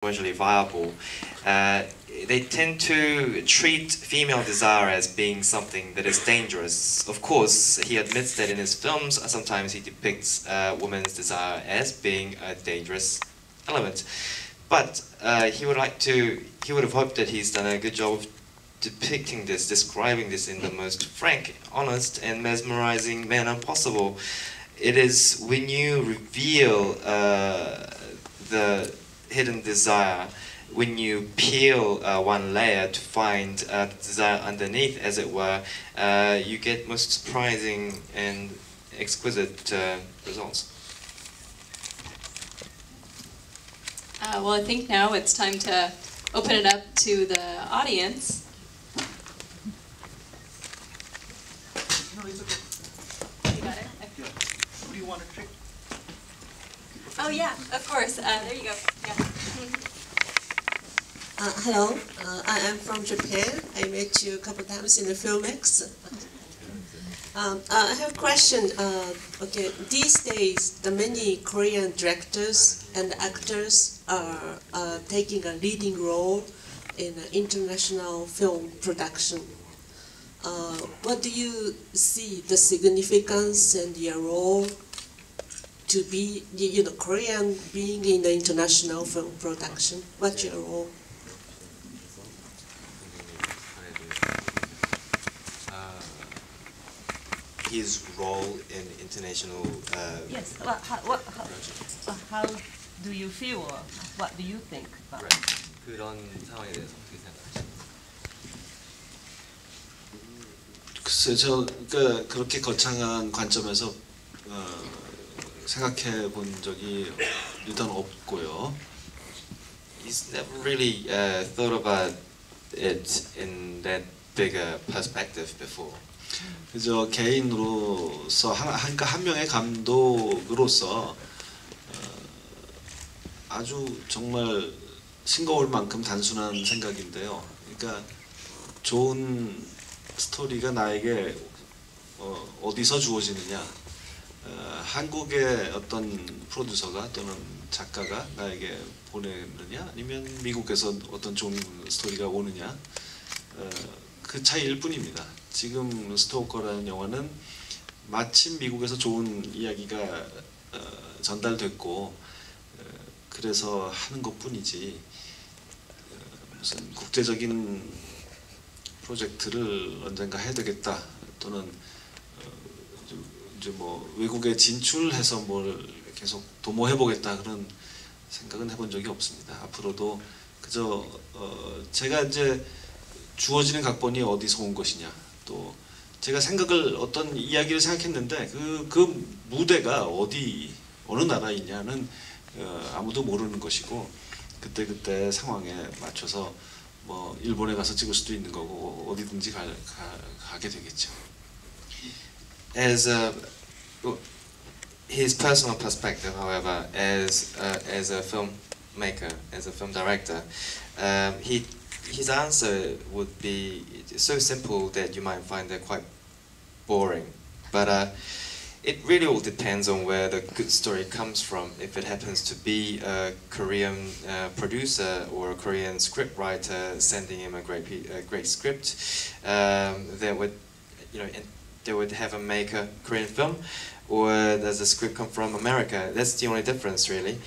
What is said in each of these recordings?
commercially viable. They tend to treat female desire as being something that is dangerous. Of course, he admits that in his films, sometimes he depicts women's desire as being a dangerous element. But he would have hoped that he's done a good job of depicting this, describing this in the most frank, honest, and mesmerizing manner possible. It is when you reveal the hidden desire, when you peel one layer to find the desire underneath, as it were, you get most surprising and exquisite results. Well, I think now it's time to open it up to the audience. No, it's okay. You got it? Yeah. Do you want a trick? Oh yeah, of course. There you go. Yeah. Hello, I am from Japan. I met you a couple times in the Filmex. I have a question. Okay, these days, the many Korean directors and actors are taking a leading role in international film production. What do you see the significance and your role to be, Korean being in the international film production? What's your role? His role in international. Yes. How do you feel? What do you think about it? 그런 상황에 대해서 어떻게 생각하세요? 글쎄, 저 그렇게 거창한 관점에서 생각해 본 적이 일단 없고요. He's never really thought about it in that bigger perspective before. 그저 개인으로서 한 명의 감독으로서 아주 정말 싱거울 만큼 단순한 생각인데요. 그러니까 좋은 스토리가 나에게 어디서 주어지느냐, 한국의 어떤 프로듀서가 또는 작가가 나에게 보내느냐, 아니면 미국에서 어떤 좋은 스토리가 오느냐, 그 차이일 뿐입니다. 지금 스토커라는 영화는 마침 미국에서 좋은 이야기가 전달됐고 그래서 하는 것뿐이지 무슨 국제적인 프로젝트를 언젠가 해야 되겠다 또는 이제 뭐 외국에 진출해서 뭘 계속 도모해 보겠다 그런 생각은 해본 적이 없습니다. 앞으로도 그저 제가 이제 주어지는 각본이 어디서 온 것이냐, 또 제가 어떤 이야기를 생각했는데 그 무대가 어느 나라에 있냐는 아무도 모르는 것이고 그때 상황에 맞춰서 뭐 일본에 가서 찍을 수도 있는 거고 어디든지 가게 되겠죠. As his personal perspective, however, as a filmmaker, as a film director, his answer would be so simple that you might find it quite boring. But it really all depends on where the good story comes from. If it happens to be a Korean producer or a Korean scriptwriter sending him a great script, they would have him make a Korean film, or does the script come from America? That's the only difference, really.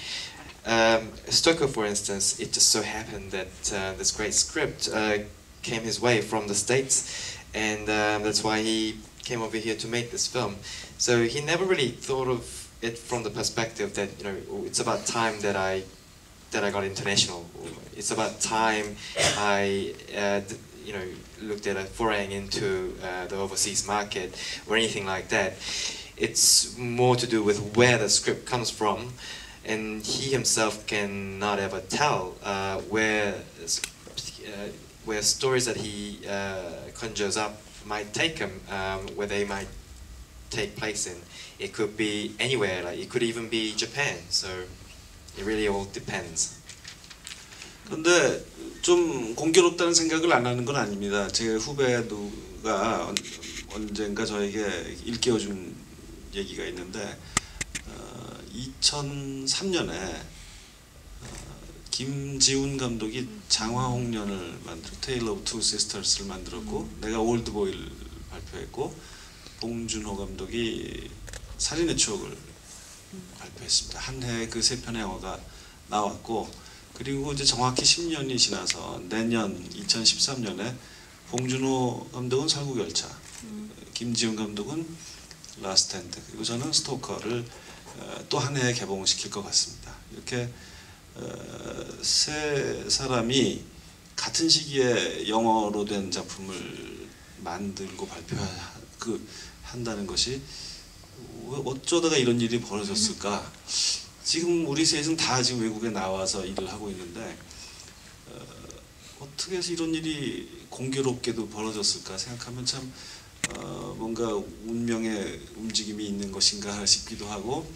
Stoker, for instance, it just so happened that this great script came his way from the States, and that's why he came over here to make this film. So he never really thought of it from the perspective that it's about time that I got international. It's about time I looked at a foraying into the overseas market or anything like that. It's more to do with where the script comes from. And he himself cannot ever tell where stories that he conjures up might take him, where they might take place in. It could be anywhere, like it could even be Japan. So it really all depends. 그런데 좀 공교롭다는 생각을 안 하는 건 아닙니다. 제 후배 누가 언젠가 저에게 일깨워준 얘기가 있는데 2003년에 김지훈 감독이 장화홍련을 만들고 테일 오브 투 시스터스를 만들었고 내가 올드보이를 발표했고 봉준호 감독이 살인의 추억을 발표했습니다. 한 해에 그 세 편의 영화가 나왔고 그리고 이제 정확히 10년이 지나서 내년 2013년에 봉준호 감독은 설국열차, 김지훈 감독은 라스트 핸드 그리고 저는 스토커를 또 한 해에 개봉시킬 것 같습니다. 이렇게 세 사람이 같은 시기에 영어로 된 작품을 만들고 한다는 것이 어쩌다가 이런 일이 벌어졌을까? 지금 우리 셋은 다 지금 외국에 나와서 일을 하고 있는데 어떻게 해서 이런 일이 공교롭게도 벌어졌을까 생각하면 참 뭔가 운명의 움직임이 있는 것인가 싶기도 하고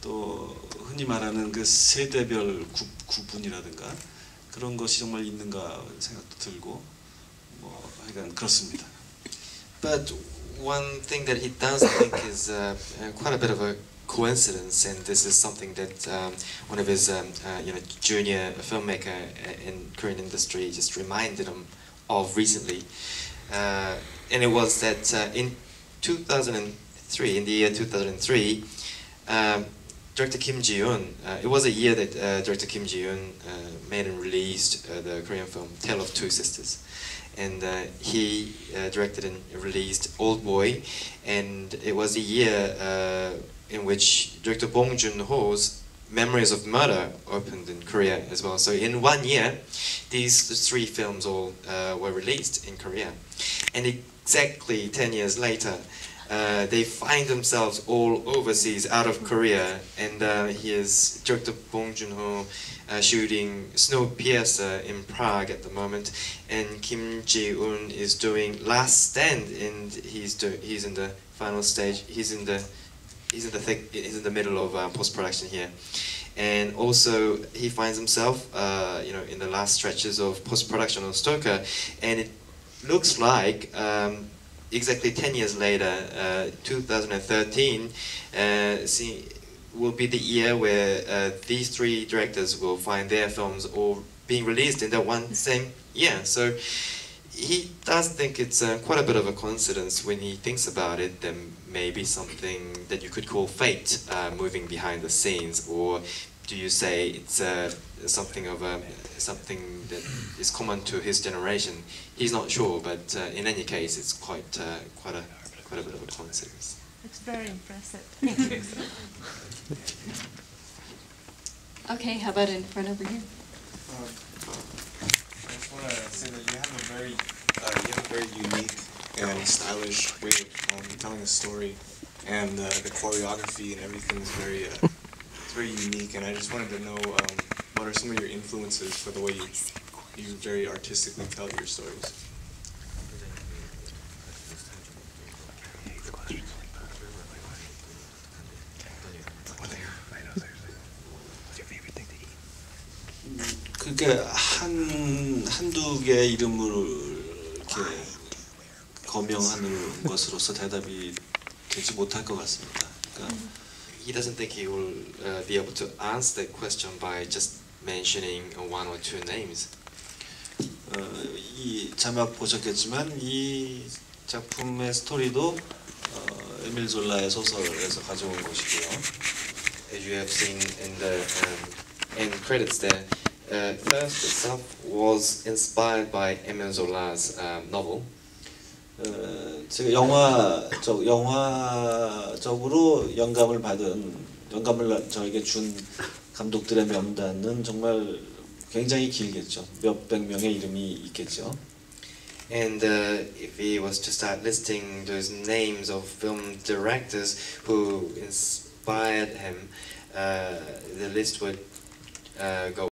또 흔히 말하는 그 세대별 구분이라든가 그런 것이 정말 있는가 생각도 들고 뭐 하여간 그렇습니다. But one thing that he does think is quite a bit of a coincidence, and this is something that one of his junior filmmaker in Korean industry just reminded him of recently, and it was that in 2003, in the year 2003, director Kim Ji-yoon, it was a year that director Kim Ji-yoon made and released the Korean film Tale of Two Sisters. And he directed and released Old Boy, and it was a year in which director Bong Joon-ho's Memories of Murder opened in Korea as well. So in 1 year, these three films all were released in Korea. And exactly 10 years later, they find themselves all overseas, out of Korea, and here's director Bong Joon-ho shooting Snowpiercer in Prague at the moment, and Kim Ji-woon is doing Last Stand, and he's in the final stage. He's in the middle of post-production here, and also he finds himself, in the last stretches of post-production on Stoker, and it looks like. Exactly 10 years later, 2013, will be the year where these three directors will find their films all being released in that one same year. So he does think it's quite a bit of a coincidence when he thinks about it. There may be something that you could call fate moving behind the scenes, or do you say it's something that is common to his generation? He's not sure, but in any case, it's quite a bit of a coincidence. It's very impressive. Okay, how about in front over here? I just want to say that you have a very unique and stylish way of telling a story, and the choreography and everything is very unique. And I just wanted to know what are some of your influences for the way you very artistically tell your stories. 그러니까 한두 개의 이름을 이렇게 거명하는 것으로서 대답이 되지 못할 것 같습니다. 그러니까 He doesn't think he will be able to answer that question by just mentioning one or two names. 이 자막 보셨겠지만 이 작품의 스토리도 에밀 졸라의 소설에서 가져온 것이고요. As you have seen in the end credits there, Thirst itself was inspired by Emile Zola's novel. 제가 영화적으로 영감을 저에게 준 감독들의 명단은 정말 굉장히 길겠죠. 몇백 명의 이름이 있겠죠. And if he was to start listing those names of film directors who inspired him, the list would go